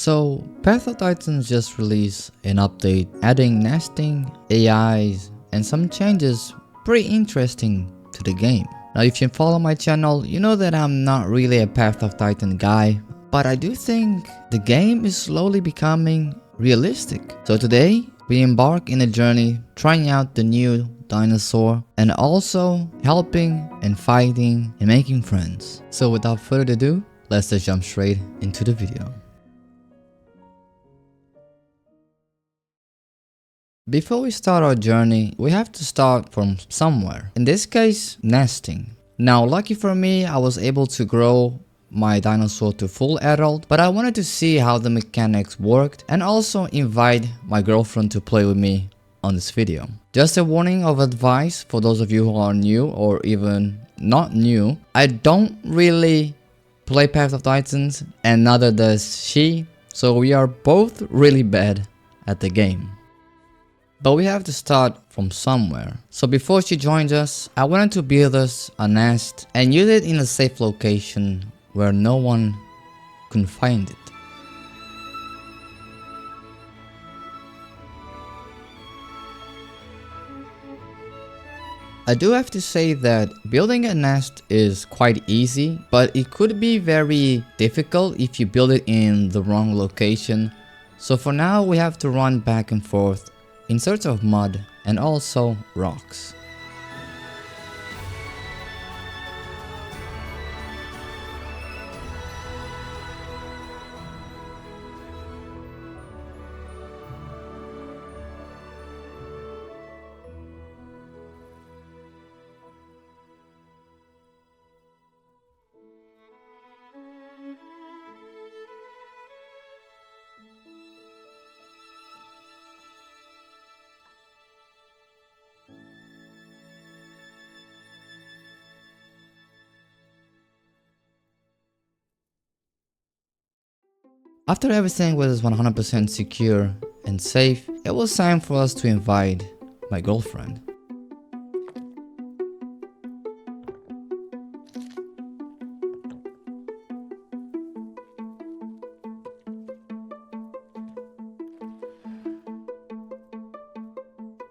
So, Path of Titans just released an update adding nesting, AIs, and some changes pretty interesting to the game. Now if you follow my channel, you know that I'm not really a Path of Titan guy, but I do think the game is slowly becoming realistic. So today, we embark in a journey trying out the new dinosaur and also helping and fighting and making friends. So without further ado, let's just jump straight into the video. Before we start our journey, we have to start from somewhere. In this case, nesting. Now, lucky for me, I was able to grow my dinosaur to full adult, but I wanted to see how the mechanics worked and also invite my girlfriend to play with me on this video. Just a warning of advice for those of you who are new or even not new. I don't really play Path of Titans and neither does she, so we are both really bad at the game. But we have to start from somewhere. So before she joins us, I wanted to build us a nest and use it in a safe location where no one can find it. I do have to say that building a nest is quite easy, but it could be very difficult if you build it in the wrong location. So for now, we have to run back and forth in search of mud and also rocks. After everything was 100% secure and safe, it was time for us to invite my girlfriend.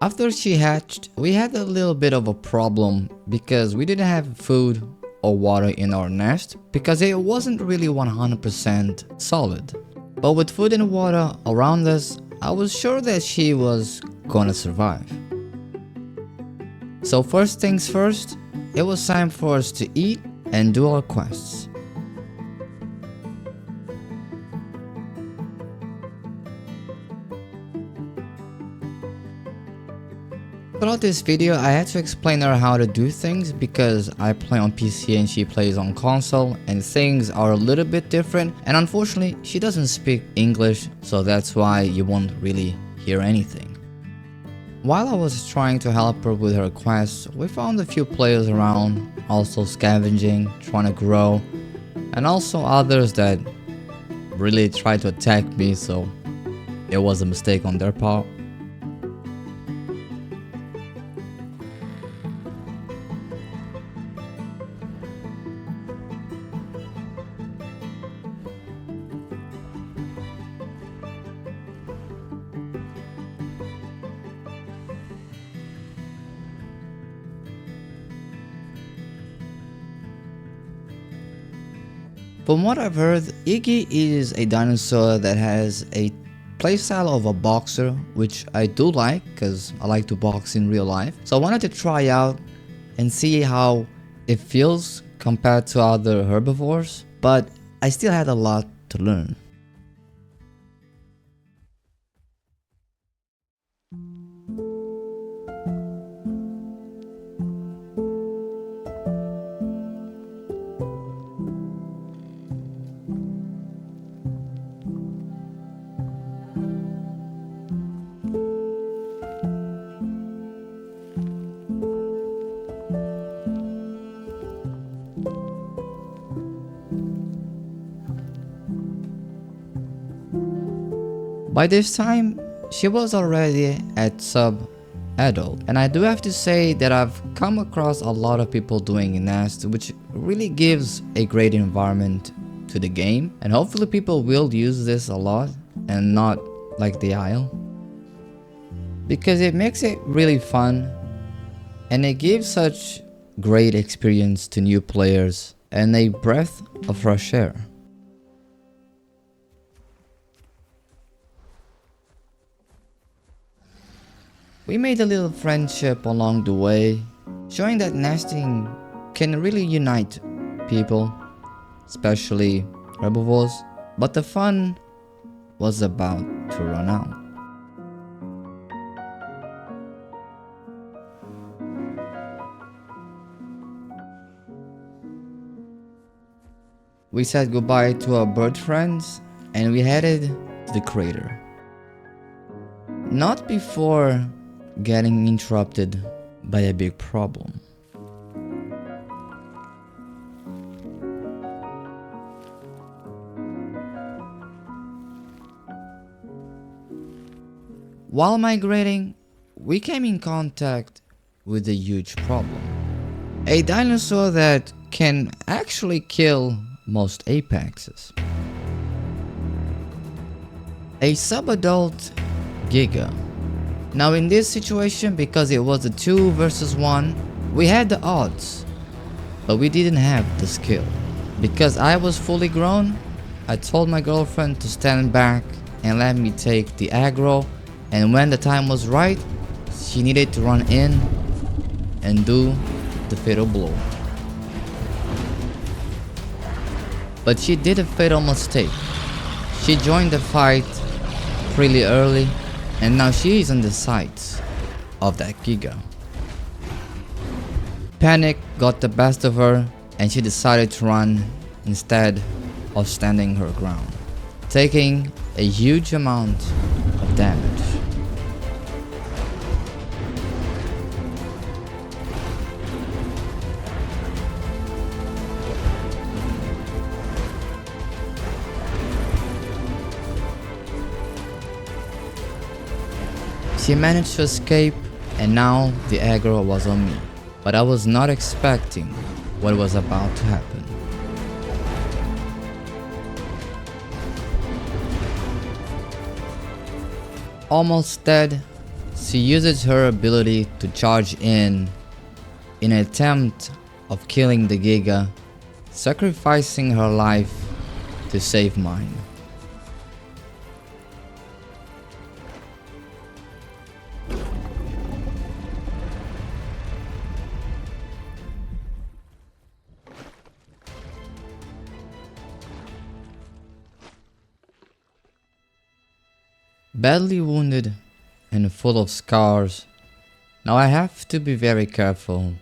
After she hatched, we had a little bit of a problem because we didn't have food or water in our nest because it wasn't really 100% solid. But with food and water around us, I was sure that she was gonna survive. So first things first, it was time for us to eat and do our quests. Throughout this video, I had to explain her how to do things because I play on PC and she plays on console and things are a little bit different, and unfortunately she doesn't speak English, so that's why you won't really hear anything. While I was trying to help her with her quests, we found a few players around, also scavenging, trying to grow, and also others that really tried to attack me, so it was a mistake on their part. From what I've heard, Iggy is a dinosaur that has a playstyle of a boxer, which I do like because I like to box in real life. So I wanted to try out and see how it feels compared to other herbivores, but I still had a lot to learn. By this time, she was already at sub-adult, and I do have to say that I've come across a lot of people doing nest, which really gives a great environment to the game, and hopefully people will use this a lot and not like the Isle, because it makes it really fun and it gives such great experience to new players and a breath of fresh air. We made a little friendship along the way, showing that nesting can really unite people, especially herbivores, but the fun was about to run out. We said goodbye to our bird friends and we headed to the crater. Not before getting interrupted by a big problem. While migrating, we came in contact with a huge problem. A dinosaur that can actually kill most apexes. A subadult giga. Now in this situation, because it was a 2 versus 1, we had the odds, but we didn't have the skill. Because I was fully grown, I told my girlfriend to stand back and let me take the aggro, and when the time was right, she needed to run in and do the fatal blow. But she did a fatal mistake. She joined the fight really early, and now she is on the sides of that giga. Panic got the best of her and she decided to run instead of standing her ground, taking a huge amount of damage. She managed to escape and now the aggro was on me, but I was not expecting what was about to happen. Almost dead, she uses her ability to charge in an attempt of killing the giga, sacrificing her life to save mine. Badly wounded and full of scars, now I have to be very careful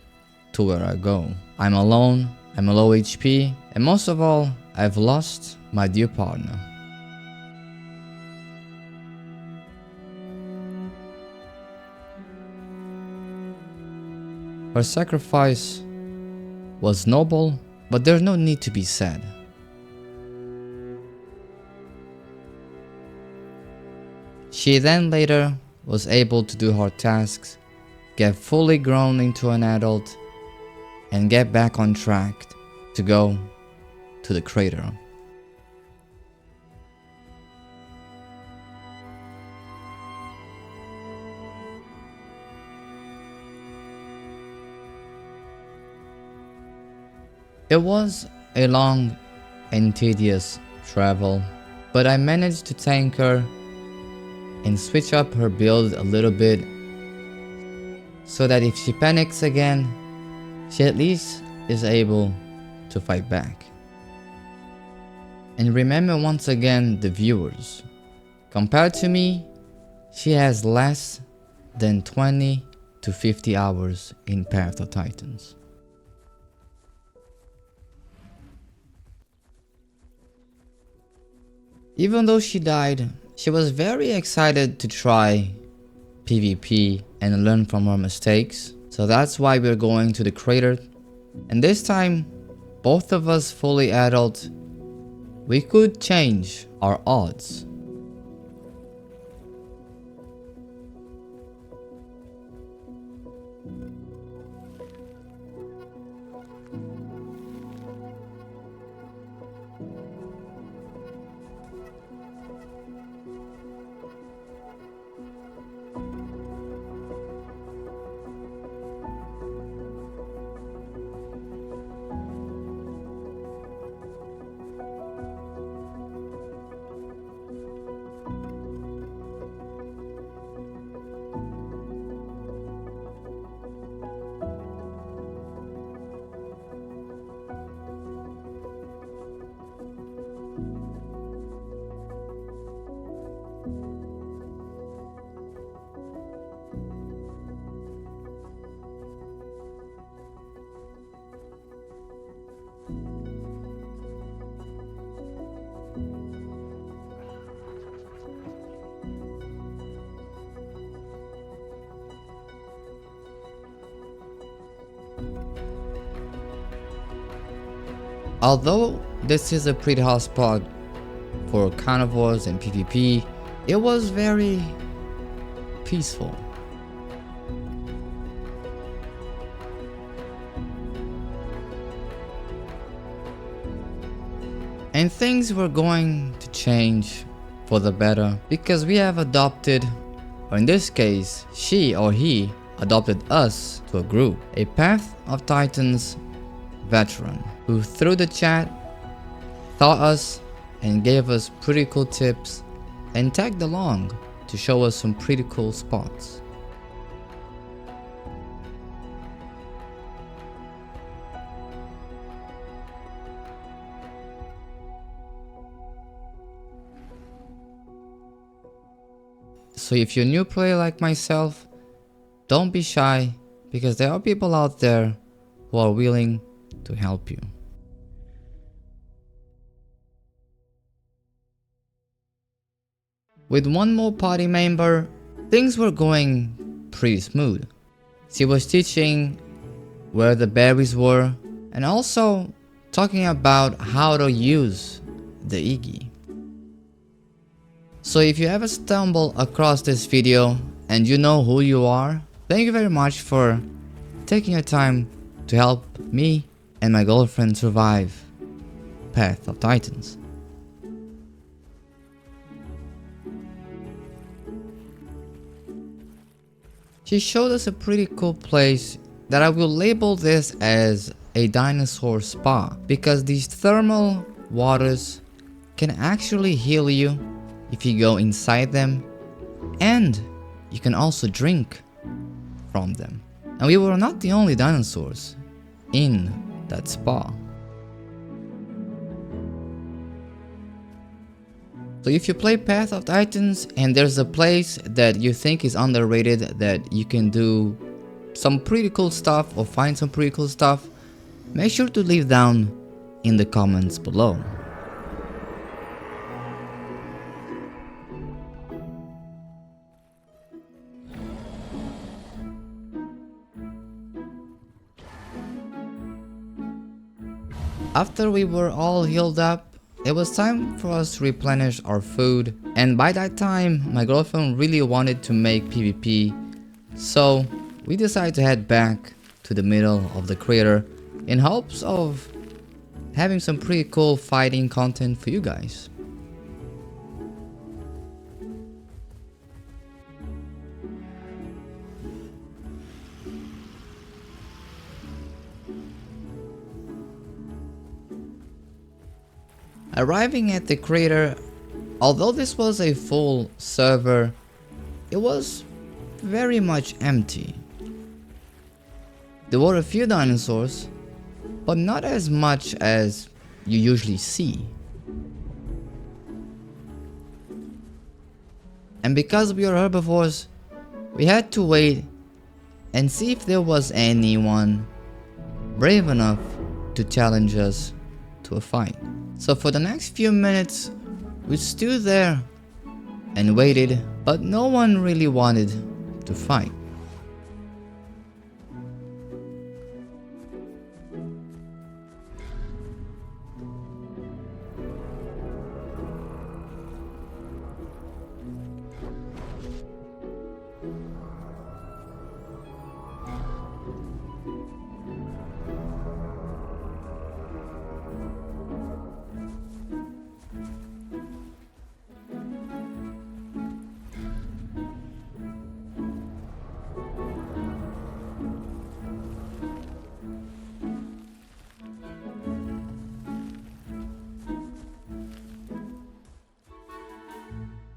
to where I go. I'm alone, I'm low HP, and most of all, I've lost my dear partner. Her sacrifice was noble, but there's no need to be sad. She then later was able to do her tasks, get fully grown into an adult, and get back on track to go to the crater. It was a long and tedious travel, but I managed to tank her and switch up her build a little bit so that if she panics again, she at least is able to fight back. And remember once again the viewers, compared to me, she has less than 20 to 50 hours in Path of Titans. Even though she died, she was very excited to try PvP and learn from her mistakes. So that's why we're going to the crater. And this time, both of us fully adult, we could change our odds. Although this is a pretty hot spot for carnivores and PvP, it was very peaceful. And things were going to change for the better because we have adopted, or in this case, she or he adopted us to a group, a Path of Titans veteran who through the chat taught us and gave us pretty cool tips and tagged along to show us some pretty cool spots. So if you're a new player like myself, don't be shy because there are people out there who are willing to help you. With one more party member, things were going pretty smooth. She was teaching where the berries were and also talking about how to use the Iggy. So if you ever stumble across this video and you know who you are, thank you very much for taking your time to help me and my girlfriend survive Path of Titans. She showed us a pretty cool place that I will label this as a dinosaur spa because these thermal waters can actually heal you if you go inside them, and you can also drink from them. And we were not the only dinosaurs in that spa. So if you play Path of Titans and there's a place that you think is underrated that you can do some pretty cool stuff or find some pretty cool stuff, make sure to leave down in the comments below. After we were all healed up, it was time for us to replenish our food, and by that time my girlfriend really wanted to make PvP, so we decided to head back to the middle of the crater in hopes of having some pretty cool fighting content for you guys. Arriving at the crater, although this was a full server, it was very much empty. There were a few dinosaurs, but not as much as you usually see. And because we are herbivores, we had to wait and see if there was anyone brave enough to challenge us to a fight. So for the next few minutes, we stood there and waited, but no one really wanted to fight.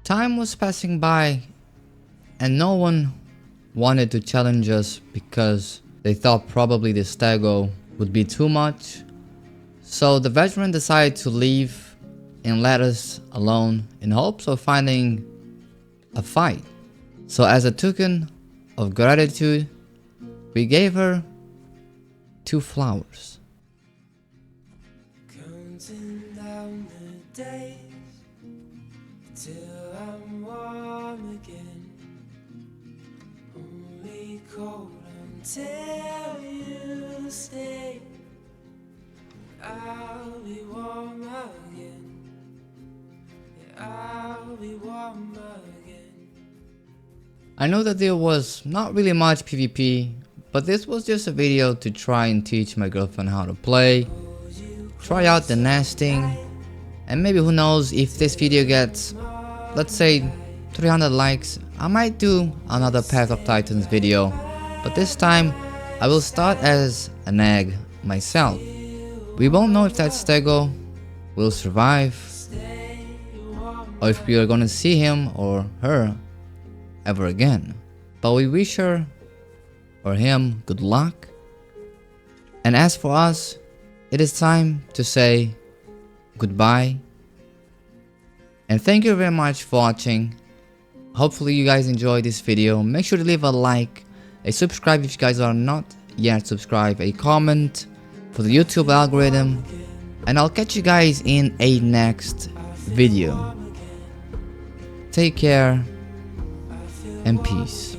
Time was passing by and no one wanted to challenge us because they thought probably the Stego would be too much. So the veteran decided to leave and let us alone in hopes of finding a fight. So as a token of gratitude, we gave her 2 flowers. Counting down the days till I'm warm again, only cold until you stay. I'll be warm again. Yeah, I'll be warm again. I know that there was not really much PvP, but this was just a video to try and teach my girlfriend how to play, try out the nesting, and maybe who knows, if this video gets, let's say, 300 likes, I might do another Path of Titans video, but this time I will start as an egg myself. We won't know if that Stego will survive, or if we are gonna see him or her ever again. But we wish her or him good luck. And as for us, it is time to say goodbye. And thank you very much for watching. Hopefully you guys enjoyed this video. Make sure to leave a like, a subscribe if you guys are not yet subscribed, a comment for the YouTube algorithm. And I'll catch you guys in a next video. Take care and peace.